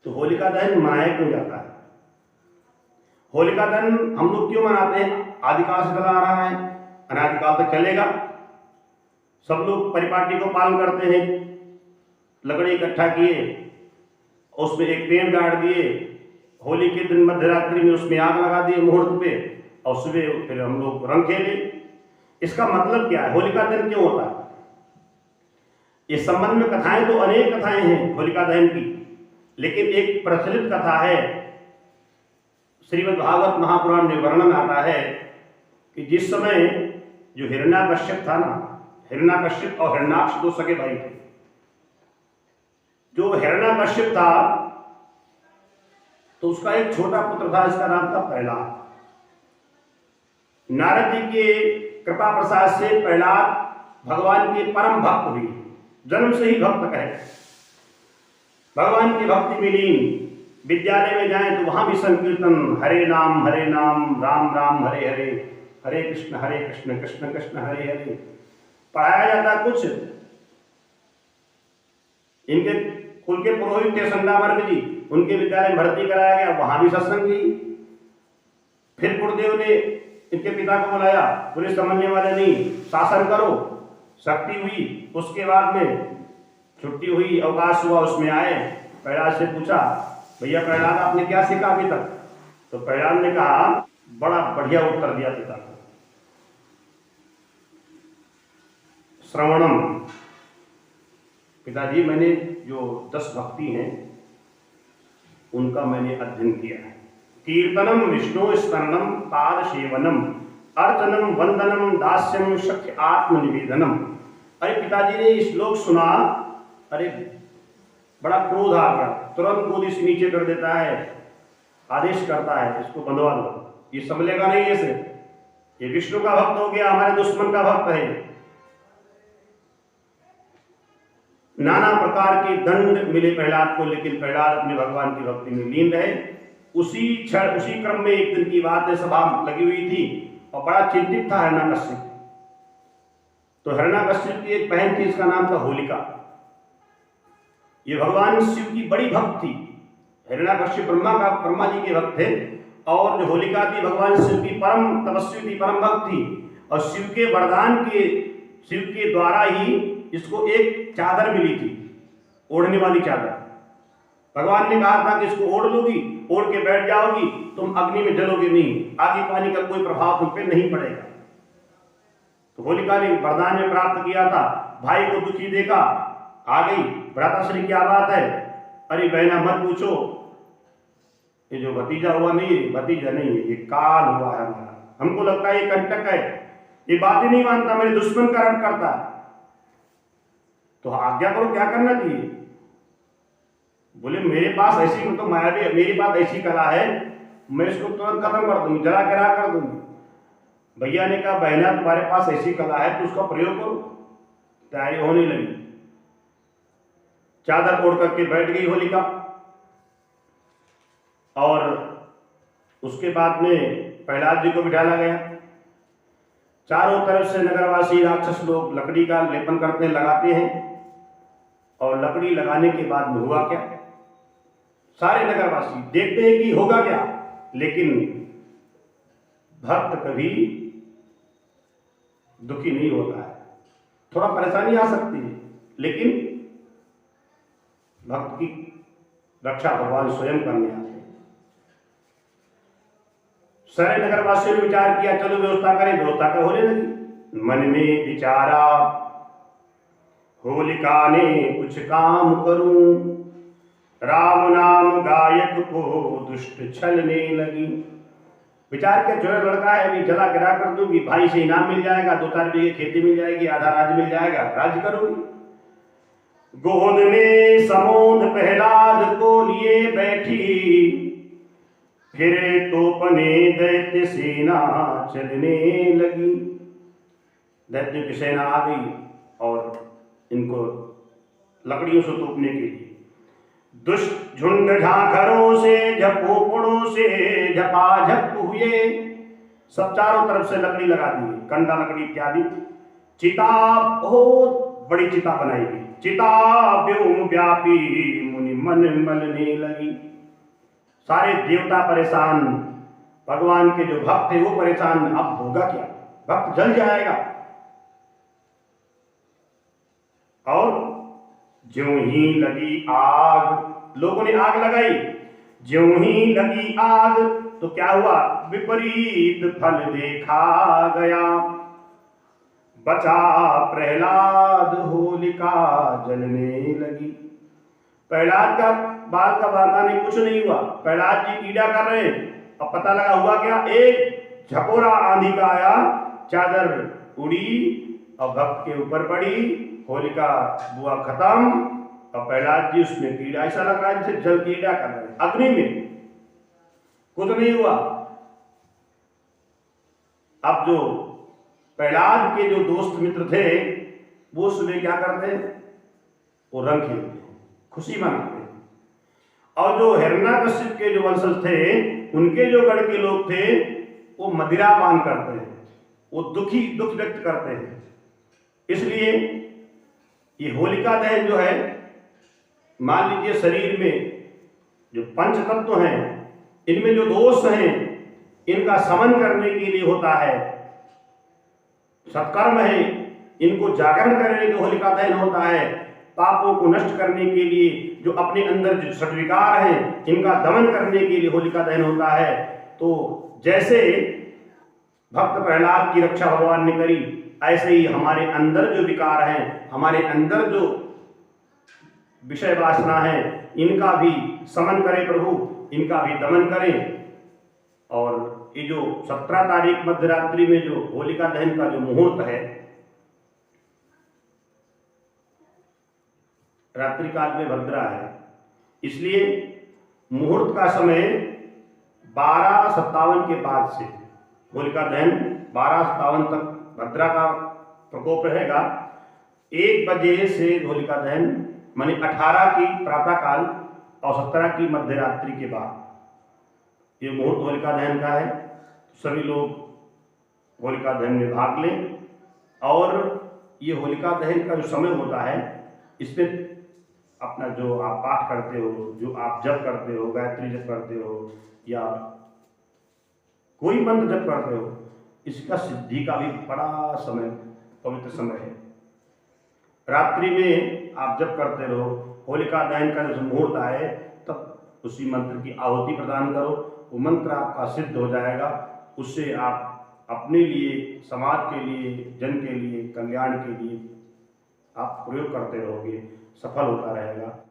तो होलिका दहन मनाया क्यों जाता है? होलिका दहन हम लोग क्यों मनाते हैं? आदिकाल से चला आ रहा है, अनादिकाल तक चलेगा। सब लोग परिपाटी को पालन करते हैं। लकड़ी इकट्ठा किए, उसमें एक पेड़ गाड़ दिए, होली के दिन मध्यरात्रि में उसमें आग लगा दिए मुहूर्त पे, और सुबह फिर हम लोग रंग खेले। इसका मतलब क्या है? होलिका दहन क्यों होता है? इस संबंध में कथाएं तो अनेक कथाएं हैं होलिका दहन की, लेकिन एक प्रचलित कथा है, श्रीमद् भागवत महापुराण में वर्णन आता है कि जिस समय जो हिरण्याकश्यप था ना, हिरण्याकश्यप और हिरण्याक्ष दो सगे भाई थे। जो हिरण्याकश्यप था तो उसका एक छोटा पुत्र था, इसका नाम था प्रहलाद। नारद जी के कृपा प्रसाद से प्रहलाद भगवान के परम भक्त हुए, जन्म से ही भक्त कहे, भगवान की भक्ति में लीन। विद्यालय में जाएं तो वहां भी संकीर्तन, हरे नाम राम राम हरे हरे, हरे कृष्ण कृष्ण कृष्ण हरे हरे पढ़ाया जाता। कुछ इनके कुल के पुरोहित थे संडावर्ग जी, उनके विद्यालय में भर्ती कराया गया, वहां भी सत्संग की। फिर गुरुदेव ने इनके पिता को बुलाया, बोले समझने वाले नहीं, शासन करो। शक्ति हुई, उसके बाद में छुट्टी हुई, अवकाश हुआ, उसमें आए। प्रहलाद से पूछा, भैया प्रहलाद आपने क्या सीखा अभी तक? तो प्रहलाद ने कहा, बड़ा बढ़िया उत्तर दिया पिता को, श्रवणम। पिताजी मैंने जो 10 भक्ति हैं उनका मैंने अध्ययन किया है। कीर्तनम विष्णु स्मरणम पाद सेवनम अर्चनम वंदनम दास्यम शक्य आत्मनिवेदनम। अरे पिताजी ने श्लोक सुना, अरे बड़ा क्रोध आ गया, तुरंत गोदी से नीचे कर देता है, आदेश करता है इसको बंधवा दो, ये संभलेगा नहीं ऐसे, ये विष्णु का भक्त हो गया, हमारे दुश्मन का भक्त है। नाना प्रकार के दंड मिले प्रहलाद को, लेकिन प्रहलाद अपने भगवान की भक्ति में लीन रहे। उसी क्षण उसी क्रम में एक दिन की बात है, सभा लगी हुई थी और बड़ा चिंतित था हिरण्याकश्यप। तो हिरण्याकश्यप की एक बहन थी, इसका नाम था होलिका। ये भगवान शिव की बड़ी भक्त थी। हिरण्याकश्यप ब्रह्मा जी के भक्त थे, और जो होलिका थी भगवान शिव की परम तपस्वी थी, परम भक्त थी। और शिव के वरदान के, शिव के द्वारा ही इसको एक चादर मिली थी, ओढ़ने वाली चादर। भगवान ने कहा था कि इसको ओढ़ लोगी, ओढ़ के बैठ जाओगी, तुम अग्नि में जलोगे नहीं, आगे पानी का कोई प्रभाव तुम पे नहीं पड़ेगा। तो होलिका ने वरदान में प्राप्त किया था, भाई को दुखी देखा, आ गई, भ्राताश्री क्या बात है? अरे बहना मत पूछो, ये जो भतीजा हुआ नहीं, भतीजा नहीं है, ये काल हुआ है हमारा, हमको लगता है ये कंटक है, ये बात ही नहीं मानता, मेरे दुश्मन का रट करता है, तो आज्ञा करो क्या करना चाहिए। बोले मेरे पास ऐसी, तो मायावी मेरी पास ऐसी कला है, मैं इसको तुरंत खत्म कर दूंगी, जला के राख कर दूंगी। भैया ने कहा, बहना तुम्हारे पास ऐसी कला है तो उसका प्रयोग करो। तैयारी होने लगी, चादर ओढ़ करके बैठ गई होलिका, और उसके बाद में प्रहलाद जी को बिठाया गया। चारों तरफ से नगरवासी राक्षस लोग लकड़ी का लेपन करते हैं, लगाते हैं, और लकड़ी लगाने के बाद में हुआ क्या? सारे नगरवासी देखते हैं कि होगा क्या, लेकिन भक्त कभी दुखी नहीं होता है। थोड़ा परेशानी आ सकती है, लेकिन भक्त की रक्षा भगवान स्वयं करने आते हैं। सारे नगरवासियों ने विचार किया, चलो व्यवस्था करें, व्यवस्था कर होने लगी। मन में विचारा होलिका ने कुछ काम करूं, राम नाम गायक को दुष्ट छलने लगी। विचार के चोर लड़का है, अभी जला गिरा कर दूंगी, भाई से इनाम मिल जाएगा, 2-4 बीघे खेती मिल जाएगी, आधा राज्य मिल जाएगा, राज्य करूंगी। गोद में समोध प्रहलाद को लिए बैठी, फिरे तोपने दैत्य सेना चलने लगी। दैत्य की सेना आ गई और इनको लकड़ियों से तोपने के लिए दुष्ट झुंड झांखरों से, झपोपड़ों से झपाझप हुए। सब चारों तरफ से लकड़ी लगा दी, कंडा लकड़ी इत्यादि। चिता हो बड़ी चिता बनाई गई। चिता व्योम व्यापी मुनि मन मलने लगी। सारे देवता परेशान, भगवान के जो भक्त थे वो परेशान, अब होगा क्या, भक्त जल जाएगा। और ज्यों ही लगी आग, लोगों ने आग लगाई, ज्यों ही लगी आग तो क्या हुआ, विपरीत फल देखा गया। बचा प्रहलाद, होलिका जलने लगी। प्रहलाद का बाल का बारदाने कुछ नहीं हुआ, प्रहलाद जी पीड़ा कर रहे हैं। अब पता लगा हुआ क्या, एक झकोरा आंधी का आया, चादर उड़ी और भक्त के ऊपर पड़ी, होलिका बुआ खत्म। और प्रहलाद जी उसमें कीड़ा, ऐसा लग रहा है जैसे जल कीड़ा कर रहे हैं अग्नि में, कुछ नहीं हुआ। अब जो प्रहलाद के जो दोस्त मित्र थे वो सुबह क्या करते हैं, वो रंग खेलते हैं, खुशी मनाते हैं। और जो हिरण्यकश्यप के जो वंशज थे, उनके जो गढ़ के लोग थे, वो मदिरा पान करते हैं, वो दुख व्यक्त करते हैं। इसलिए ये होलिका दहन जो है, मान लीजिए शरीर में जो पंच तत्व हैं, इनमें जो दोष हैं, इनका समन करने के लिए होता है। सत्कर्म है, इनको जागरण करने के लिए होलिका दहन होता है। पापों को नष्ट करने के लिए, जो अपने अंदर जो षड्विकार हैं, इनका दमन करने के लिए होलिका दहन होता है। तो जैसे भक्त प्रहलाद की रक्षा भगवान ने करी, ऐसे ही हमारे अंदर जो विकार हैं, हमारे अंदर जो विषय वासना है, इनका भी समन करें प्रभु, इनका भी दमन करें। और ये जो 17 तारीख मध्यरात्रि में जो होलिका दहन का जो मुहूर्त है, रात्रि काल में भद्रा है, इसलिए मुहूर्त का समय 12:57 के बाद से, होलिका दहन 12:57 तक भद्रा का प्रकोप रहेगा। 1 बजे से होलिका दहन, माने 18 की प्रातः काल और 17 की मध्यरात्रि के बाद ये मुहूर्त होलिका दहन का है। सभी लोग होलिका दहन में भाग लें। और ये होलिका दहन का जो समय होता है, इसमें अपना जो आप पाठ करते हो, जो आप जप करते हो, गायत्री जप करते हो या कोई मंत्र जप करते हो, इसका सिद्धि का भी बड़ा समय, पवित्र समय है। रात्रि में आप जप करते रहो, होलिका दहन का जो मुहूर्त आए तब उसी मंत्र की आहुति प्रदान करो, वो मंत्र आपका सिद्ध हो जाएगा। उससे आप अपने लिए, समाज के लिए, जन के लिए, कल्याण के लिए आप प्रयोग करते रहोगे, सफल होता रहेगा।